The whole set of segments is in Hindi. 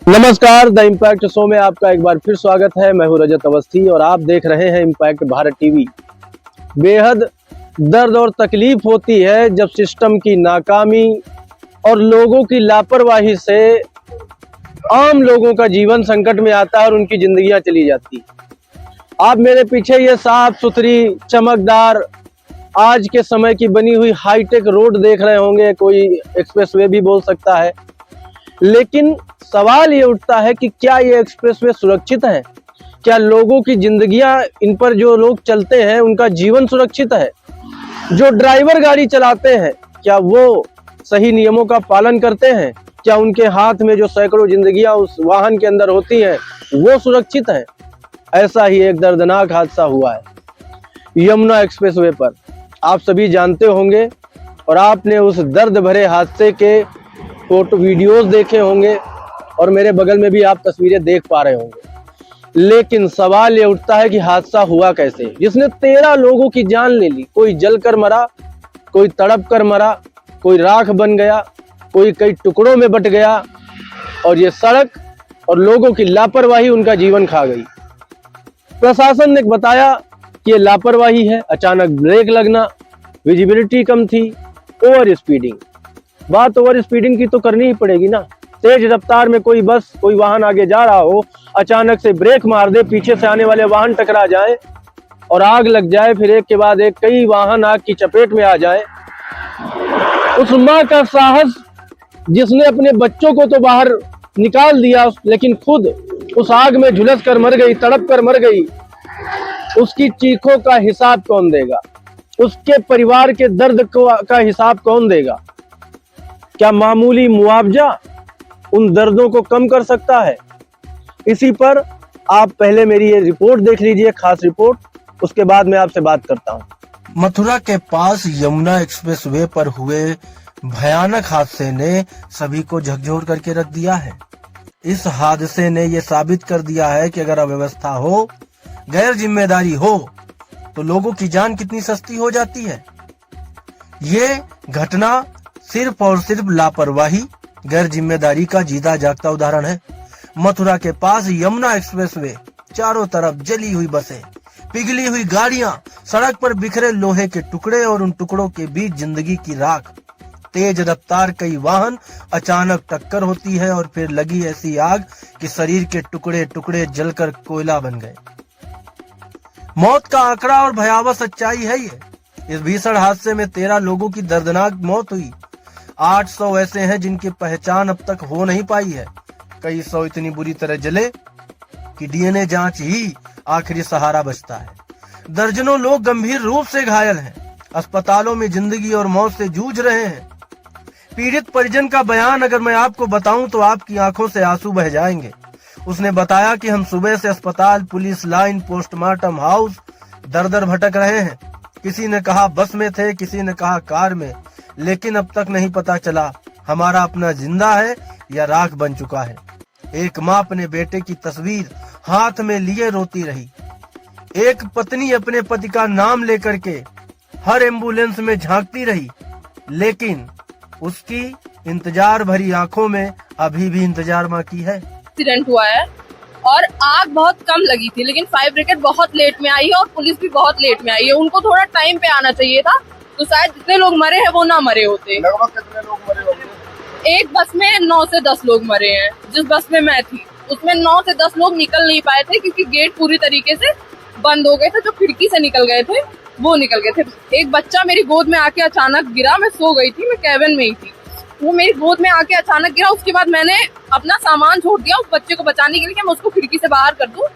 नमस्कार, द इम्पैक्ट शो में आपका एक बार फिर स्वागत है। मैं हूं रजत अवस्थी और आप देख रहे हैं इम्पैक्ट भारत टीवी। बेहद दर्द और तकलीफ होती है जब सिस्टम की नाकामी और लोगों की लापरवाही से आम लोगों का जीवन संकट में आता है और उनकी जिंदगियां चली जाती। आप मेरे पीछे ये साफ सुथरी चमकदार आज के समय की बनी हुई हाईटेक रोड देख रहे होंगे, कोई एक्सप्रेसवे भी बोल सकता है। लेकिन सवाल ये उठता है कि क्या ये एक्सप्रेसवे सुरक्षित है? क्या लोगों की जिंदगियां, इन पर जो लोग चलते हैं उनका जीवन सुरक्षित है? जो ड्राइवर गाड़ी चलाते हैं क्या वो सही नियमों का पालन करते हैं? क्या उनके हाथ में जो सैकड़ों जिंदगियां उस वाहन के अंदर होती हैं वो सुरक्षित हैं? ऐसा ही एक दर्दनाक हादसा हुआ है यमुना एक्सप्रेसवे पर। आप सभी जानते होंगे और आपने उस दर्द भरे हादसे के फोटो वीडियोस देखे होंगे और मेरे बगल में भी आप तस्वीरें देख पा रहे होंगे। लेकिन सवाल ये उठता है कि हादसा हुआ कैसे, जिसने 13 लोगों की जान ले ली। कोई जलकर मरा, कोई तड़प कर मरा, कोई राख बन गया, कोई कई टुकड़ों में बट गया और ये सड़क और लोगों की लापरवाही उनका जीवन खा गई। प्रशासन ने बताया कि ये लापरवाही है, अचानक ब्रेक लगना, विजिबिलिटी कम थी, ओवर स्पीडिंग। बात ओवर स्पीडिंग की तो करनी ही पड़ेगी ना। तेज रफ्तार में कोई बस, कोई वाहन आगे जा रहा हो, अचानक से ब्रेक मार दे, पीछे से आने वाले वाहन टकरा जाए और आग लग जाए, फिर एक के बाद एक कई वाहन आग की चपेट में आ जाए। उस माँ का साहस जिसने अपने बच्चों को तो बाहर निकाल दिया, लेकिन खुद उस आग में झुलस कर मर गई, तड़प कर मर गई, उसकी चीखों का हिसाब कौन देगा? उसके परिवार के दर्द का हिसाब कौन देगा? क्या मामूली मुआवजा उन दर्दों को कम कर सकता है? इसी पर आप पहले मेरी ये रिपोर्ट देख लीजिए, खास रिपोर्ट, उसके बाद मैं आपसे बात करता हूँ। मथुरा के पास यमुना एक्सप्रेसवे पर हुए भयानक हादसे ने सभी को झकझोर करके रख दिया है। इस हादसे ने ये साबित कर दिया है कि अगर अव्यवस्था हो, गैर जिम्मेदारी हो, तो लोगों की जान कितनी सस्ती हो जाती है। ये घटना सिर्फ और सिर्फ लापरवाही, गैर जिम्मेदारी का जीता जागता उदाहरण है। मथुरा के पास यमुना एक्सप्रेसवे, चारों तरफ जली हुई बसें, पिघली हुई गाड़ियां, सड़क पर बिखरे लोहे के टुकड़े और उन टुकड़ों के बीच जिंदगी की राख। तेज रफ्तार कई वाहन, अचानक टक्कर होती है और फिर लगी ऐसी आग कि शरीर के टुकड़े टुकड़े जलकर कोयला बन गए। मौत का आंकड़ा और भयावह सच्चाई है ये। इस भीषण हादसे में 13 लोगों की दर्दनाक मौत हुई। 800 ऐसे हैं जिनकी पहचान अब तक हो नहीं पाई है। कई सौ इतनी बुरी तरह जले कि डीएनए जांच ही आखिरी सहारा बचता है। दर्जनों लोग गंभीर रूप से घायल हैं, अस्पतालों में जिंदगी और मौत से जूझ रहे हैं। पीड़ित परिजन का बयान अगर मैं आपको बताऊं तो आपकी आंखों से आंसू बह जाएंगे। उसने बताया कि हम सुबह से अस्पताल, पुलिस लाइन, पोस्टमार्टम हाउस दर दर भटक रहे हैं। किसी ने कहा बस में थे, किसी ने कहा कार में, लेकिन अब तक नहीं पता चला हमारा अपना जिंदा है या राख बन चुका है। एक माँ अपने बेटे की तस्वीर हाथ में लिए रोती रही। एक पत्नी अपने पति का नाम लेकर के हर एम्बुलेंस में झांकती रही, लेकिन उसकी इंतजार भरी आंखों में अभी भी इंतजार माँ की है। एक्सीडेंट हुआ है और आग बहुत कम लगी थी, लेकिन फायर ब्रिगेड बहुत लेट में आई है और पुलिस भी बहुत लेट में आई है। उनको थोड़ा टाइम पे आना चाहिए था, तो शायद जितने लोग मरे हैं वो ना मरे होते। लगभग कितने लोग मरे होंगे? एक बस में 9 से 10 लोग मरे हैं। जिस बस में मैं थी उसमें 9 से 10 लोग निकल नहीं पाए थे क्योंकि गेट पूरी तरीके से बंद हो गए थे। जो खिड़की से निकल गए थे वो निकल गए थे। एक बच्चा मेरी गोद में आके अचानक गिरा, मैं सो गई थी, मैं कैबिन में ही थी, वो मेरी गोद में आके अचानक गिरा। उसके बाद मैंने अपना सामान छोड़ दिया उस बच्चे को बचाने के लिए कि मैं उसको खिड़की से बाहर कर दूं।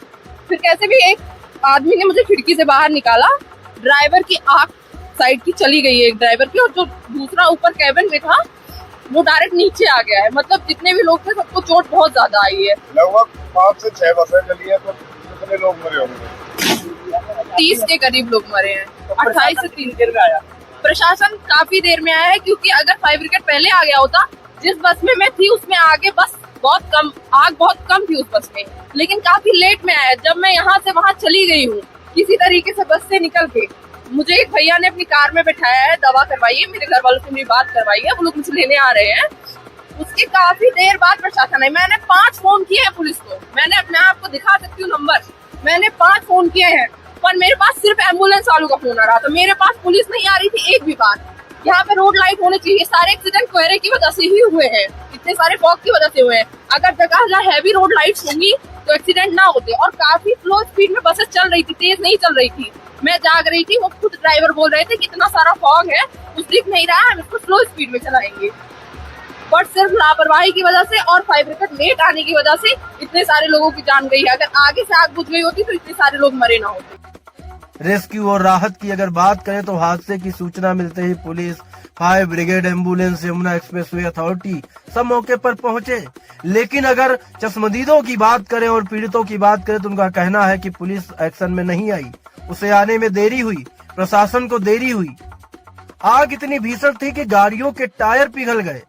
फिर कैसे भी एक आदमी ने मुझे खिड़की से बाहर निकाला। ड्राइवर की आंख साइड की चली गई है एक ड्राइवर की, और जो दूसरा ऊपर कैबिन में था वो डायरेक्ट नीचे आ गया है। मतलब जितने भी लोग थे सबको चोट बहुत ज्यादा आई है। लगभग 5 से 6 बसें चली है, तो कितने लोग मरे होंगे? 30 के करीब लोग मरे हैं। 28 से 3 देर में आया प्रशासन, काफी देर में आया है, क्योंकि अगर फायर ब्रिगेड पहले आ गया होता, जिस बस में मैं थी उसमें आगे बस बहुत कम, आग बहुत कम थी उस बस में, लेकिन काफी लेट में आया। जब मैं यहाँ से वहाँ चली गई हूँ किसी तरीके से बस से निकल के, मुझे एक भैया ने अपनी कार में बैठाया है, दवा करवाई है, मेरे घर वालों से मेरी बात करवाई है, वो लोग मुझे लेने आ रहे हैं। उसके काफी देर बाद प्रशासन आई। मैंने 5 फोन किए हैं पुलिस को, मैं आपको दिखा सकती हूँ नंबर, मैंने 5 फोन किए हैं, पर मेरे पास सिर्फ एम्बुलेंस वालों का फोन आ रहा था, मेरे पास पुलिस नहीं आ रही थी एक भी बार। यहाँ पे रोड लाइट होने चाहिए, सारे एक्सीडेंट कोहरे की वजह से ही हुए हैं, इतने सारे फॉग की वजह से हुए हैं। अगर जगह हैवी रोड लाइट्स होंगी तो एक्सीडेंट ना होते। और काफी स्लो स्पीड में बसेस चल रही थी, तेज नहीं चल रही थी, मैं जाग रही थी, वो खुद ड्राइवर बोल रहे थे कि इतना सारा फॉग है, कुछ दिख नहीं रहा है, हम इसको स्लो स्पीड में चलाएंगे। बट सिर्फ लापरवाही की वजह से और फाइबर लेट आने की वजह से इतने सारे लोगों की जान गई है। अगर आगे से आग बुझ गई होती तो इतने सारे लोग मरे ना होते। रेस्क्यू और राहत की अगर बात करें तो हादसे की सूचना मिलते ही police, fire brigade, ambulance, Yamuna expressway authority सब मौके पर पहुंचे। लेकिन अगर चश्मदीदों की बात करें और पीड़ितों की बात करें तो उनका कहना है कि पुलिस एक्शन में नहीं आई, उसे आने में देरी हुई, प्रशासन को देरी हुई। आग इतनी भीषण थी कि गाड़ियों के टायर पिघल गए।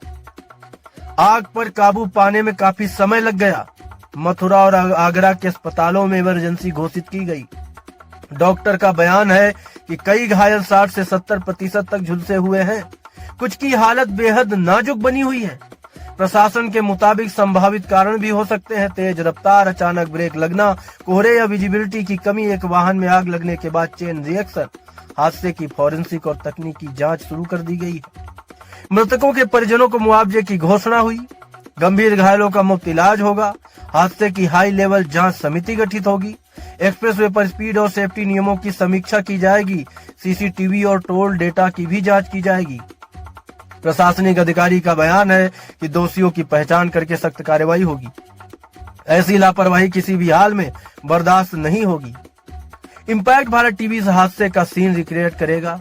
आग पर काबू पाने में काफी समय लग गया। मथुरा और आगरा के अस्पतालों में इमरजेंसी घोषित की गई। डॉक्टर का बयान है कि कई घायल 60 से 70% तक झुलसे हुए हैं, कुछ की हालत बेहद नाजुक बनी हुई है। प्रशासन के मुताबिक संभावित कारण भी हो सकते हैं तेज रफ्तार, अचानक ब्रेक लगना, कोहरे या विजिबिलिटी की कमी, एक वाहन में आग लगने के बाद चेन रिएक्शन। हादसे की फॉरेंसिक और तकनीकी जांच शुरू कर दी गई है। मृतकों के परिजनों को मुआवजे की घोषणा हुई। गंभीर घायलों का मुफ्त इलाज होगा। हादसे की हाई लेवल जांच समिति गठित होगी। एक्सप्रेसवे पर स्पीड और सेफ्टी नियमों की समीक्षा की जाएगी। सीसीटीवी और टोल डेटा की भी जांच की जाएगी। प्रशासनिक अधिकारी का बयान है कि दोषियों की पहचान करके सख्त कार्रवाई होगी। ऐसी लापरवाही किसी भी हाल में बर्दाश्त नहीं होगी। इम्पैक्ट भारत टीवी इस हादसे का सीन रिक्रिएट करेगा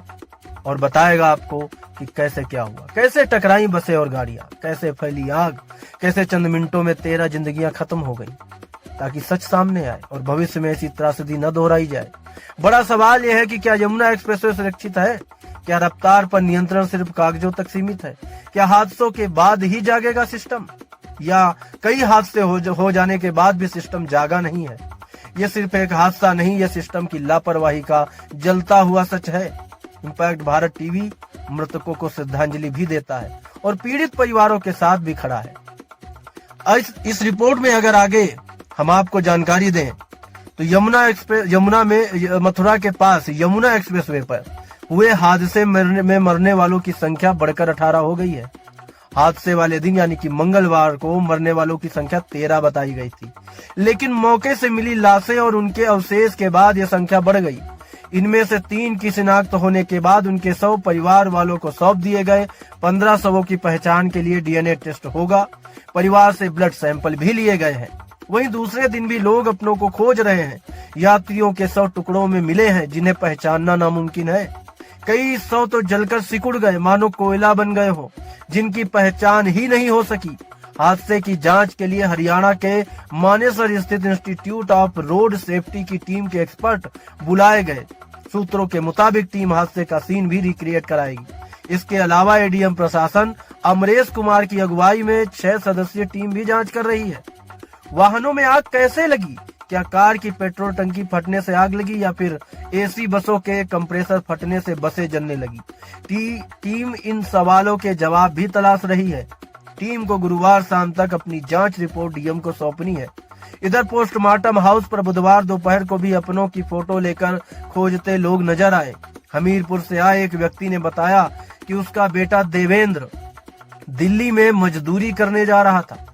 और बताएगा आपको कि कैसे क्या हुआ, कैसे टकराई बसें और गाड़ियां, कैसे फैली आग, कैसे चंद मिनटों में 13 जिंदगियां खत्म हो गई, ताकि सच सामने आए और भविष्य में ऐसी त्रासदी न दोहराई जाए। बड़ा सवाल यह है कि क्या यमुना एक्सप्रेसवे सुरक्षित है? क्या रफ्तार पर नियंत्रण सिर्फ कागजों तक सीमित है? क्या हादसों के बाद ही जागेगा सिस्टम, या कई हादसे हो जाने के बाद भी सिस्टम जागा नहीं है? ये सिर्फ एक हादसा नहीं, यह सिस्टम की लापरवाही का जलता हुआ सच है। इम्पैक्ट भारत टीवी मृतकों को श्रद्धांजलि भी देता है और पीड़ित परिवारों के साथ भी खड़ा है। इस रिपोर्ट में अगर आगे हम आपको जानकारी दें तो यमुना में मथुरा के पास यमुना एक्सप्रेसवे पर हुए हादसे में मरने वालों की संख्या बढ़कर 18 हो गई है। हादसे वाले दिन यानी कि मंगलवार को मरने वालों की संख्या 13 बताई गई थी, लेकिन मौके से मिली लाशें और उनके अवशेष के बाद यह संख्या बढ़ गई। इनमें से 3 की शिनाख्त होने के बाद उनके शव परिवार वालों को सौंप दिए गए। 15 शवों की पहचान के लिए डीएनए टेस्ट होगा। परिवार से ब्लड सैंपल भी लिए गए हैं। वहीं दूसरे दिन भी लोग अपनों को खोज रहे हैं। यात्रियों के शव टुकड़ों में मिले हैं जिन्हें पहचानना नामुमकिन है। कई शव तो जलकर सिकुड़ गए, मानो कोयला बन गए हो, जिनकी पहचान ही नहीं हो सकी। हादसे की जांच के लिए हरियाणा के मानेसर स्थित इंस्टीट्यूट ऑफ रोड सेफ्टी की टीम के एक्सपर्ट बुलाए गए। सूत्रों के मुताबिक टीम हादसे का सीन भी रिक्रिएट कराएगी। इसके अलावा एडीएम प्रशासन अमरेश कुमार की अगुवाई में 6 सदस्यीय टीम भी जांच कर रही है। वाहनों में आग कैसे लगी? क्या कार की पेट्रोल टंकी फटने से आग लगी या फिर एसी बसों के कंप्रेसर फटने से बसें जलने लगी? टीम इन सवालों के जवाब भी तलाश रही है। टीम को गुरुवार शाम तक अपनी जांच रिपोर्ट डीएम को सौंपनी है। इधर पोस्टमार्टम हाउस पर बुधवार दोपहर को भी अपनों की फोटो लेकर खोजते लोग नजर आए। हमीरपुर से आए एक व्यक्ति ने बताया कि उसका बेटा देवेंद्र दिल्ली में मजदूरी करने जा रहा था।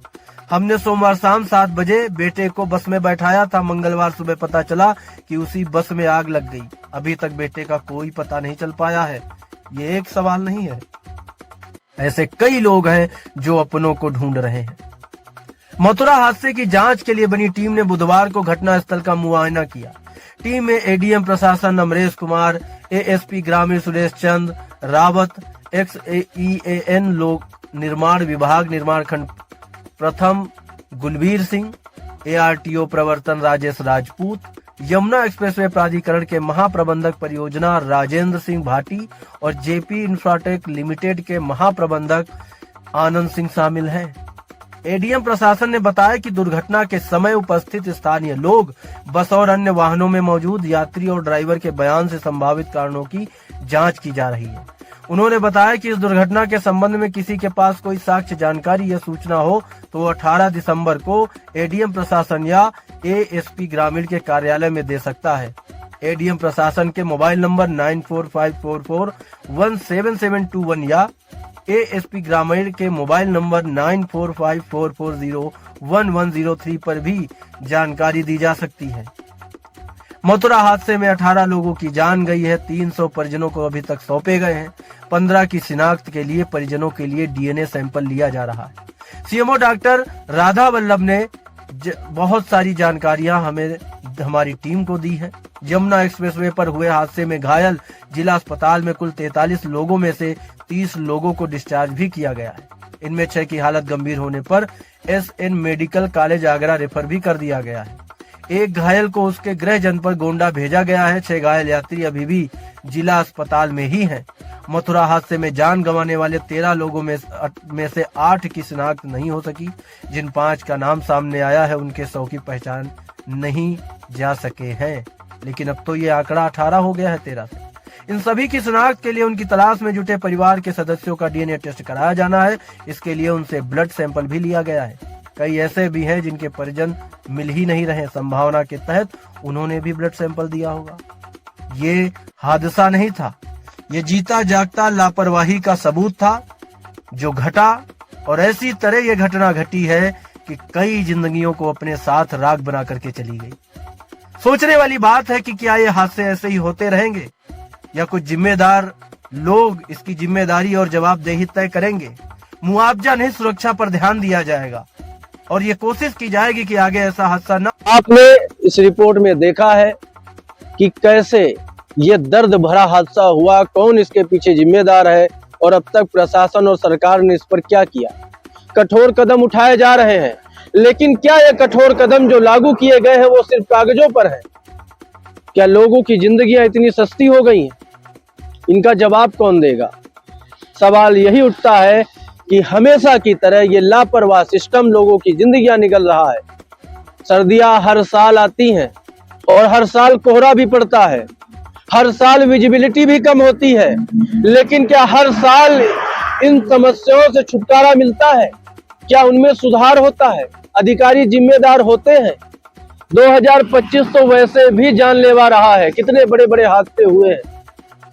हमने सोमवार शाम 7 बजे बेटे को बस में बैठाया था। मंगलवार सुबह पता चला कि उसी बस में आग लग गई। अभी तक बेटे का कोई पता नहीं चल पाया है। ये एक सवाल नहीं है, ऐसे कई लोग हैं जो अपनों को ढूंढ रहे हैं। मथुरा हादसे की जांच के लिए बनी टीम ने बुधवार को घटनास्थल का मुआयना किया। टीम में एडीएम प्रशासन अमरेश कुमार, एएसपी ग्रामीण सुरेश चंद रावत, XEAN लोक निर्माण विभाग निर्माण खंड प्रथम गुलबीर सिंह, ARTO प्रवर्तन राजेश राजपूत, यमुना एक्सप्रेसवे प्राधिकरण के महाप्रबंधक परियोजना राजेंद्र सिंह भाटी और जेपी इंफ्राटेक लिमिटेड के महाप्रबंधक आनंद सिंह शामिल हैं। एडीएम प्रशासन ने बताया कि दुर्घटना के समय उपस्थित स्थानीय लोग, बस और अन्य वाहनों में मौजूद यात्री और ड्राइवर के बयान से संभावित कारणों की जांच की जा रही है। उन्होंने बताया कि इस दुर्घटना के संबंध में किसी के पास कोई साक्ष्य जानकारी या सूचना हो तो वो 18 दिसंबर को एडीएम प्रशासन या एएसपी ग्रामीण के कार्यालय में दे सकता है। एडीएम प्रशासन के मोबाइल नंबर 9454417721 या एएसपी ग्रामीण के मोबाइल नंबर 9454401103 पर भी जानकारी दी जा सकती है। मथुरा हादसे में 18 लोगों की जान गई है। 300 परिजनों को अभी तक सौंपे गए हैं। 15 की शिनाख्त के लिए परिजनों के लिए डीएनए सैंपल लिया जा रहा है। सीएमओ डॉक्टर राधा वल्लभ ने बहुत सारी जानकारियां हमारी टीम को दी है। यमुना एक्सप्रेसवे पर हुए हादसे में घायल जिला अस्पताल में कुल 43 लोगों में से 30 लोगों को डिस्चार्ज भी किया गया है। इनमें 6 की हालत गंभीर होने पर SN medical college Agra refer भी कर दिया गया है। एक घायल को उसके गृह जनपद गोंडा भेजा गया है। 6 घायल यात्री अभी भी जिला अस्पताल में ही हैं। मथुरा हादसे में जान गंवाने वाले 13 लोगों में से 8 की शिनाख्त नहीं हो सकी। जिन 5 का नाम सामने आया है उनके 100 की पहचान नहीं जा सके हैं, लेकिन अब तो ये आंकड़ा 18 हो गया है 13 से। इन सभी की शिनाख्त के लिए उनकी तलाश में जुटे परिवार के सदस्यों का डीएनए टेस्ट कराया जाना है। इसके लिए उनसे ब्लड सैंपल भी लिया गया है। कई ऐसे भी हैं जिनके परिजन मिल ही नहीं रहे। संभावना के तहत उन्होंने भी ब्लड सैंपल दिया होगा। ये हादसा नहीं था, ये जीता जागता लापरवाही का सबूत था जो घटा, और ऐसी तरह ये घटना घटी है कि कई जिंदगियों को अपने साथ राख बना करके चली गई। सोचने वाली बात है कि क्या ये हादसे ऐसे ही होते रहेंगे या कुछ जिम्मेदार लोग इसकी जिम्मेदारी और जवाबदेही तय करेंगे। मुआवजा नहीं, सुरक्षा पर ध्यान दिया जाएगा और ये कोशिश की जाएगी कि आगे ऐसा हादसा न। आपने इस रिपोर्ट में देखा है कि कैसे ये दर्द भरा हादसा हुआ, कौन इसके पीछे जिम्मेदार है और अब तक प्रशासन और सरकार ने इस पर क्या किया। कठोर कदम उठाए जा रहे हैं, लेकिन क्या ये कठोर कदम जो लागू किए गए हैं वो सिर्फ कागजों पर है? क्या लोगों की जिंदगियां इतनी सस्ती हो गई हैं? इनका जवाब कौन देगा? सवाल यही उठता है कि हमेशा की तरह ये लापरवाह सिस्टम लोगों की जिंदगियां निकल रहा है। सर्दियां हर साल आती हैं और हर साल कोहरा भी पड़ता है, हर साल विजिबिलिटी भी कम होती है, लेकिन क्या हर साल इन समस्याओं से छुटकारा मिलता है? क्या उनमें सुधार होता है? अधिकारी जिम्मेदार होते हैं? 2025 तो वैसे भी जानलेवा रहा है। कितने बड़े बड़े हादसे हुए हैं।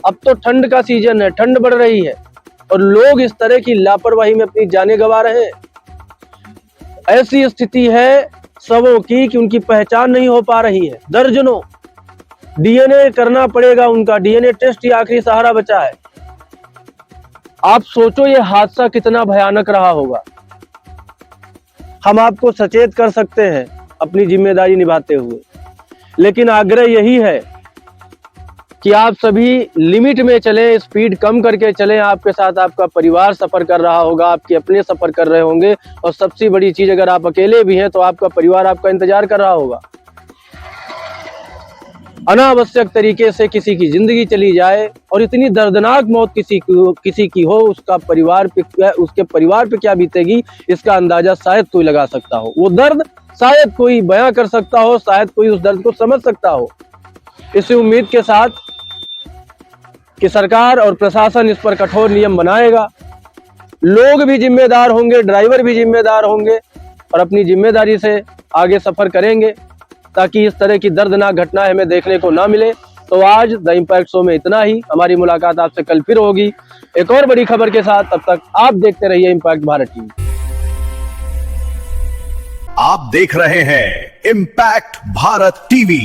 अब तो ठंड का सीजन है, ठंड बढ़ रही है और लोग इस तरह की लापरवाही में अपनी जानें गंवा रहे हैं। ऐसी स्थिति है सबों की कि उनकी पहचान नहीं हो पा रही है। दर्जनों डीएनए करना पड़ेगा, उनका डीएनए टेस्ट ही आखिरी सहारा बचा है। आप सोचो ये हादसा कितना भयानक रहा होगा। हम आपको सचेत कर सकते हैं अपनी जिम्मेदारी निभाते हुए, लेकिन आग्रह यही है कि आप सभी लिमिट में चलें, स्पीड कम करके चलें। आपके साथ आपका परिवार सफर कर रहा होगा, आपके अपने सफर कर रहे होंगे, और सबसे बड़ी चीज अगर आप अकेले भी हैं तो आपका परिवार आपका इंतजार कर रहा होगा। अनावश्यक तरीके से किसी की जिंदगी चली जाए और इतनी दर्दनाक मौत किसी की हो, उसके परिवार पे क्या बीतेगी इसका अंदाजा शायद कोई लगा सकता हो। वो दर्द शायद कोई बयां कर सकता हो, शायद कोई उस दर्द को समझ सकता हो। इसी उम्मीद के साथ कि सरकार और प्रशासन इस पर कठोर नियम बनाएगा, लोग भी जिम्मेदार होंगे, ड्राइवर भी जिम्मेदार होंगे और अपनी जिम्मेदारी से आगे सफर करेंगे ताकि इस तरह की दर्दनाक घटनाएं हमें देखने को ना मिले। तो आज द इम्पैक्ट शो में इतना ही। हमारी मुलाकात आपसे कल फिर होगी एक और बड़ी खबर के साथ। तब तक आप देखते रहिए इम्पैक्ट भारत टीवी। आप देख रहे हैं इम्पैक्ट भारत टीवी।